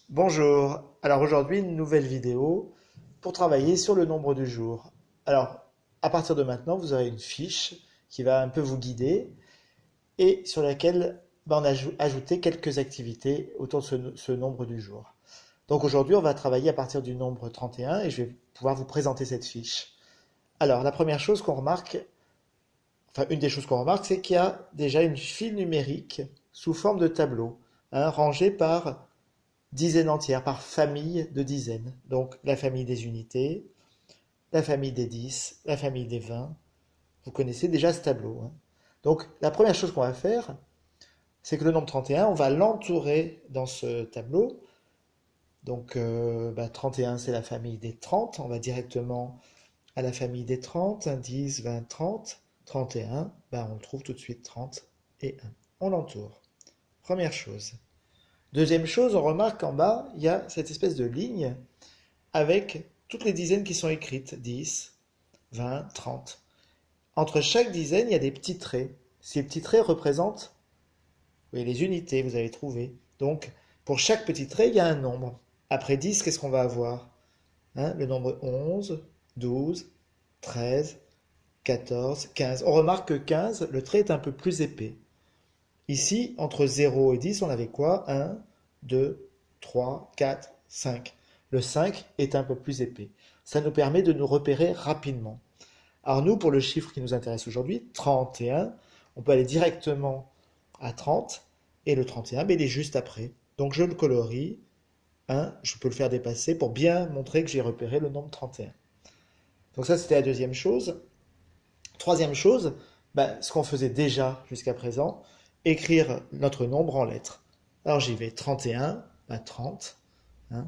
Bonjour, alors aujourd'hui une nouvelle vidéo pour travailler sur le nombre du jour. Alors à partir de maintenant vous aurez une fiche qui va un peu vous guider et sur laquelle on a ajouté quelques activités autour de ce nombre du jour. Donc aujourd'hui on va travailler à partir du nombre 31 et je vais pouvoir vous présenter cette fiche. Alors la première chose qu'on remarque, enfin une des choses qu'on remarque, c'est qu'il y a déjà une file numérique sous forme de tableau, rangée par dizaines entières, par famille de dizaines. Donc la famille des unités, la famille des 10, la famille des 20. Vous connaissez déjà ce tableau, hein. Donc la première chose qu'on va faire, c'est que le nombre 31, on va l'entourer dans ce tableau. Donc 31, c'est la famille des 30. On va directement à la famille des 30, 10, 20, 30. 31, on le trouve tout de suite 30 et 1. On l'entoure. Première chose. Deuxième chose, on remarque qu'en bas, il y a cette espèce de ligne avec toutes les dizaines qui sont écrites, 10, 20, 30. Entre chaque dizaine, il y a des petits traits. Ces petits traits représentent, oui, les unités, vous avez trouvé. Donc, pour chaque petit trait, il y a un nombre. Après 10, qu'est-ce qu'on va avoir? Le nombre 11, 12, 13, 14, 15. On remarque que 15, le trait est un peu plus épais. Ici, entre 0 et 10, on avait quoi? 1, 2, 3, 4, 5. Le 5 est un peu plus épais. Ça nous permet de nous repérer rapidement. Alors nous, pour le chiffre qui nous intéresse aujourd'hui, 31, on peut aller directement à 30, et le 31, il est juste après. Donc je le colorie, je peux le faire dépasser pour bien montrer que j'ai repéré le nombre 31. Donc ça, c'était la deuxième chose. Troisième chose, ce qu'on faisait déjà jusqu'à présent, écrire notre nombre en lettres. Alors j'y vais, 31, 30. Hein.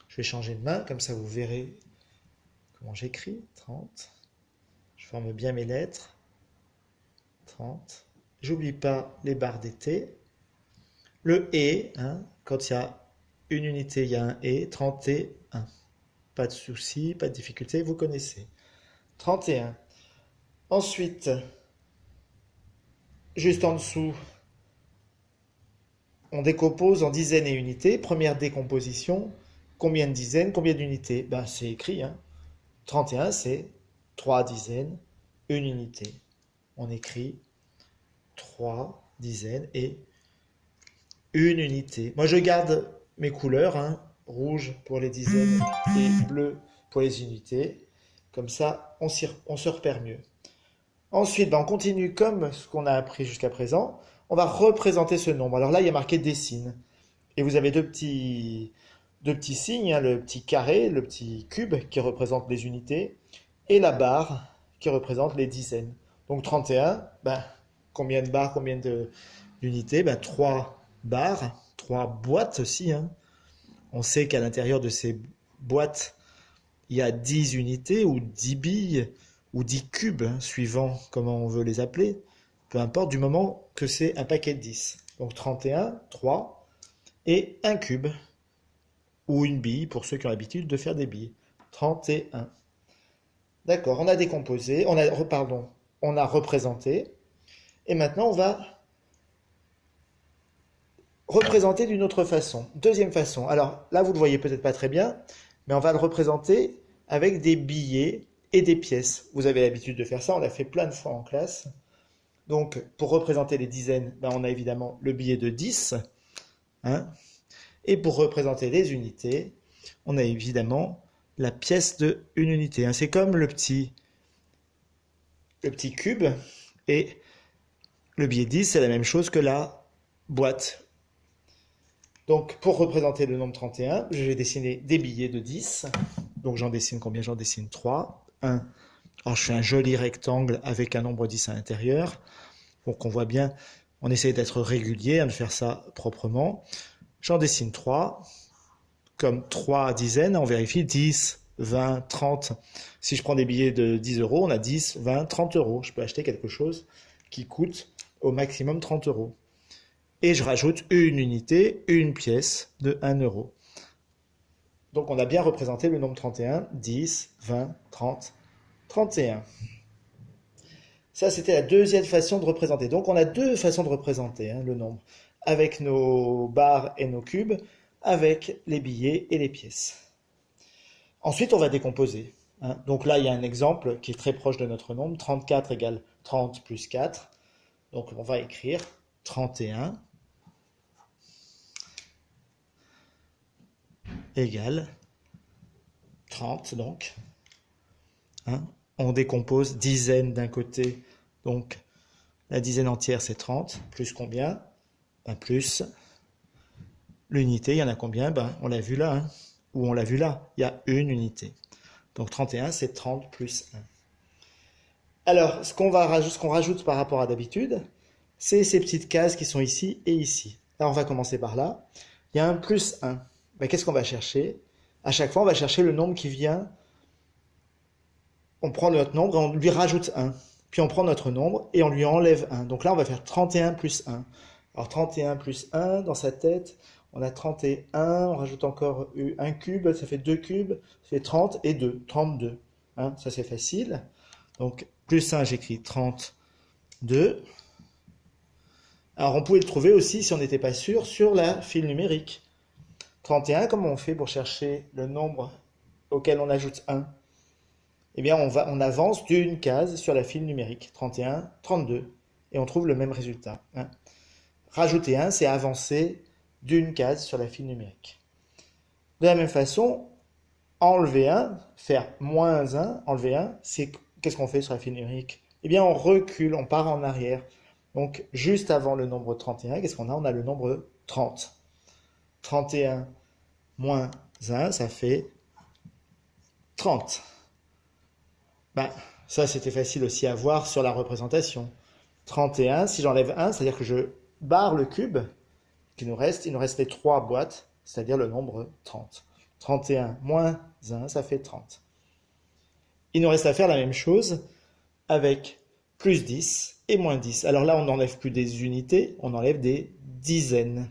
Je vais changer de main, comme ça vous verrez comment j'écris. 30. Je forme bien mes lettres. 30. J'oublie pas les barres d'été. Le et, quand il y a une unité, il y a un et. 31. Pas de souci, pas de difficulté, vous connaissez. 31. Ensuite, juste en dessous, on décompose en dizaines et unités. Première décomposition, combien de dizaines, combien d'unités? C'est écrit, 31, c'est 3 dizaines, une unité. On écrit 3 dizaines et une unité. Moi, je garde mes couleurs, rouge pour les dizaines et bleu pour les unités. Comme ça, on se repère mieux. Ensuite, on continue comme ce qu'on a appris jusqu'à présent. On va représenter ce nombre. Alors là, il y a marqué dessine. Et vous avez deux petits signes, le petit carré, le petit cube qui représente les unités, et la barre qui représente les dizaines. Donc 31, combien de barres, combien d'unités? 3 barres, 3 boîtes aussi, hein. On sait qu'à l'intérieur de ces boîtes, il y a 10 unités ou 10 billes ou 10 cubes, suivant comment on veut les appeler. Peu importe, du moment que c'est un paquet de 10. Donc 31, 3 et un cube ou une bille pour ceux qui ont l'habitude de faire des billes. 31. D'accord, on a décomposé, on a représenté. Et maintenant, on va représenter d'une autre façon. Deuxième façon. Alors là, vous ne le voyez peut-être pas très bien, mais on va le représenter avec des billets et des pièces. Vous avez l'habitude de faire ça, on l'a fait plein de fois en classe. Donc, pour représenter les dizaines, on a évidemment le billet de 10. Et pour représenter les unités, on a évidemment la pièce de une unité. C'est comme le petit cube. Et le billet 10, c'est la même chose que la boîte. Donc, pour représenter le nombre 31, je vais dessiner des billets de 10. Donc, j'en dessine combien? J'en dessine 3. 1. Alors, je fais un joli rectangle avec un nombre 10 à l'intérieur. Donc, on voit bien, on essaie d'être régulier, de faire ça proprement. J'en dessine 3. Comme 3 dizaines, on vérifie 10, 20, 30. Si je prends des billets de 10 euros, on a 10, 20, 30 euros. Je peux acheter quelque chose qui coûte au maximum 30 euros. Et je rajoute une unité, une pièce de 1 euro. Donc on a bien représenté le nombre 31, 10, 20, 30, 31. Ça, c'était la deuxième façon de représenter. Donc on a deux façons de représenter le nombre. avec nos barres et nos cubes, avec les billets et les pièces. Ensuite, on va décomposer. Hein. Donc là, il y a un exemple qui est très proche de notre nombre. 34 égale 30 plus 4. Donc on va écrire 31 égale 30 donc. Hein. On décompose dizaine d'un côté, donc la dizaine entière c'est 30, plus combien? Ben, plus l'unité, il y en a combien? Ben, on l'a vu là, hein. Ou on l'a vu là, il y a une unité. Donc 31 c'est 30 plus 1. Alors, ce qu'on rajoute par rapport à d'habitude, c'est ces petites cases qui sont ici et ici. Là, on va commencer par là. Il y a un plus 1. Ben, qu'est-ce qu'on va chercher? À chaque fois, on va chercher le nombre qui vient. On prend notre nombre et on lui rajoute 1. Puis on prend notre nombre et on lui enlève 1. Donc là, on va faire 31 plus 1. Alors 31 plus 1, dans sa tête, on a 31, on rajoute encore un cube, ça fait 2 cubes, ça fait 30 et 2, 32. Hein, ça c'est facile. Donc plus 1, j'écris 32. Alors on pouvait le trouver aussi, si on n'était pas sûr, sur la file numérique. 31, comment on fait pour chercher le nombre auquel on ajoute 1? Eh bien, on avance d'une case sur la file numérique. 31, 32. Et on trouve le même résultat. Hein. Rajouter 1, c'est avancer d'une case sur la file numérique. De la même façon, enlever 1, faire moins 1, enlever 1, c'est qu'est-ce qu'on fait sur la file numérique? Eh bien, on recule, on part en arrière. Donc, juste avant le nombre 31, qu'est-ce qu'on a? On a le nombre 30. 31 moins 1, ça fait 30. Ben, ça, c'était facile aussi à voir sur la représentation. 31, si j'enlève 1, c'est-à-dire que je barre le cube qui nous reste, il nous reste les 3 boîtes, c'est-à-dire le nombre 30. 31 moins 1, ça fait 30. Il nous reste à faire la même chose avec plus 10 et moins 10. Alors là, on n'enlève plus des unités, on enlève des dizaines.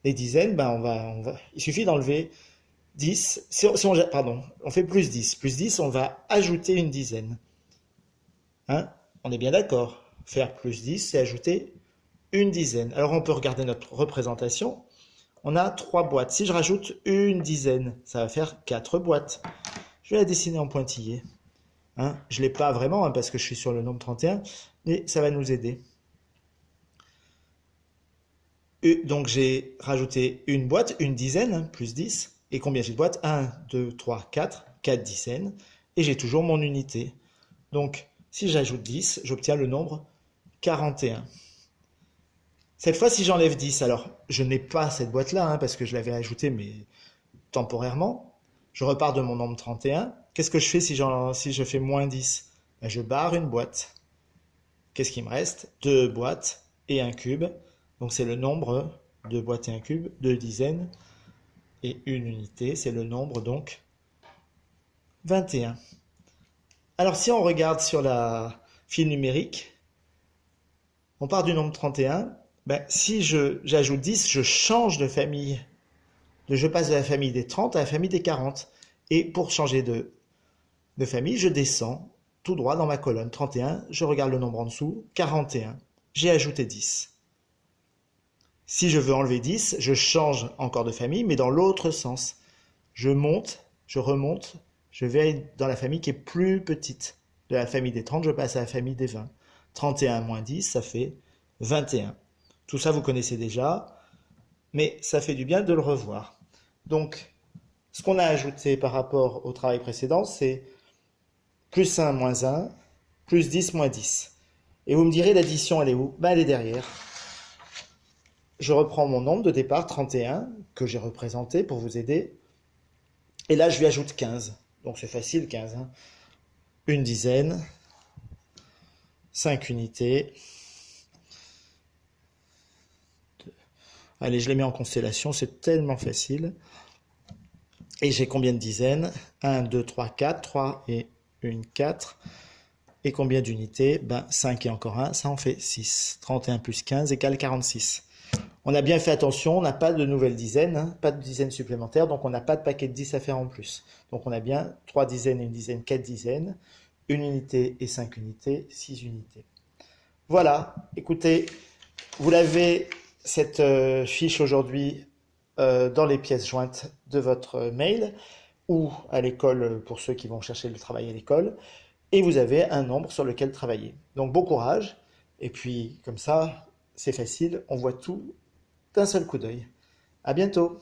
Les dizaines, ben il suffit d'enlever 10. On fait plus 10. Plus 10, on va ajouter une dizaine. Hein? On est bien d'accord. Faire plus 10, c'est ajouter une dizaine. Alors on peut regarder notre représentation. On a 3 boîtes. Si je rajoute une dizaine, ça va faire 4 boîtes. Je vais la dessiner en pointillé. Hein? Je ne l'ai pas vraiment hein, parce que je suis sur le nombre 31, mais ça va nous aider. Donc j'ai rajouté une boîte, une dizaine, hein, plus 10. Et combien j'ai de boîtes? 1, 2, 3, 4. 4 dizaines. Et j'ai toujours mon unité. Donc si j'ajoute 10, j'obtiens le nombre 41. Cette fois, si j'enlève 10, alors je n'ai pas cette boîte-là, hein, parce que je l'avais ajoutée, mais temporairement. Je repars de mon nombre 31. Qu'est-ce que je fais si je fais moins 10? Ben, je barre une boîte. Qu'est-ce qui me reste? 2 boîtes et un cube. Donc c'est le nombre, 2 boîtes et un cube, 2 dizaines et une unité. C'est le nombre donc 21. Alors si on regarde sur la file numérique, on part du nombre 31. Ben, si j'ajoute 10, je change de famille. Je passe de la famille des 30 à la famille des 40. Et pour changer de famille, je descends tout droit dans ma colonne. 31, je regarde le nombre en dessous, 41. J'ai ajouté 10. Si je veux enlever 10, je change encore de famille, mais dans l'autre sens. Je monte, je remonte, je vais dans la famille qui est plus petite. De la famille des 30, je passe à la famille des 20. 31 moins 10, ça fait 21. Tout ça, vous connaissez déjà, mais ça fait du bien de le revoir. Donc, ce qu'on a ajouté par rapport au travail précédent, c'est plus 1 moins 1, plus 10 moins 10. Et vous me direz, l'addition, elle est où? Ben, elle est derrière. Je reprends mon nombre de départ, 31, que j'ai représenté pour vous aider. Et là, je lui ajoute 15. Donc, c'est facile, 15. Hein. Une dizaine, 5 unités. Allez, je les mets en constellation, c'est tellement facile. Et j'ai combien de dizaines? 1, 2, 3, 4. 3 et 1, 4. Et combien d'unités? Ben, 5 et encore 1, ça en fait 6. 31 plus 15 égale 46. On a bien fait attention, on n'a pas de nouvelles dizaines, hein, pas de dizaines supplémentaires, donc on n'a pas de paquet de 10 à faire en plus. Donc on a bien 3 dizaines et une dizaine, 4 dizaines, une unité et 5 unités, 6 unités. Voilà, écoutez, vous l'avez cette fiche aujourd'hui dans les pièces jointes de votre mail ou à l'école pour ceux qui vont chercher le travail à l'école. Et vous avez un nombre sur lequel travailler. Donc bon courage. Et puis comme ça, c'est facile, on voit tout d'un seul coup d'œil. À bientôt.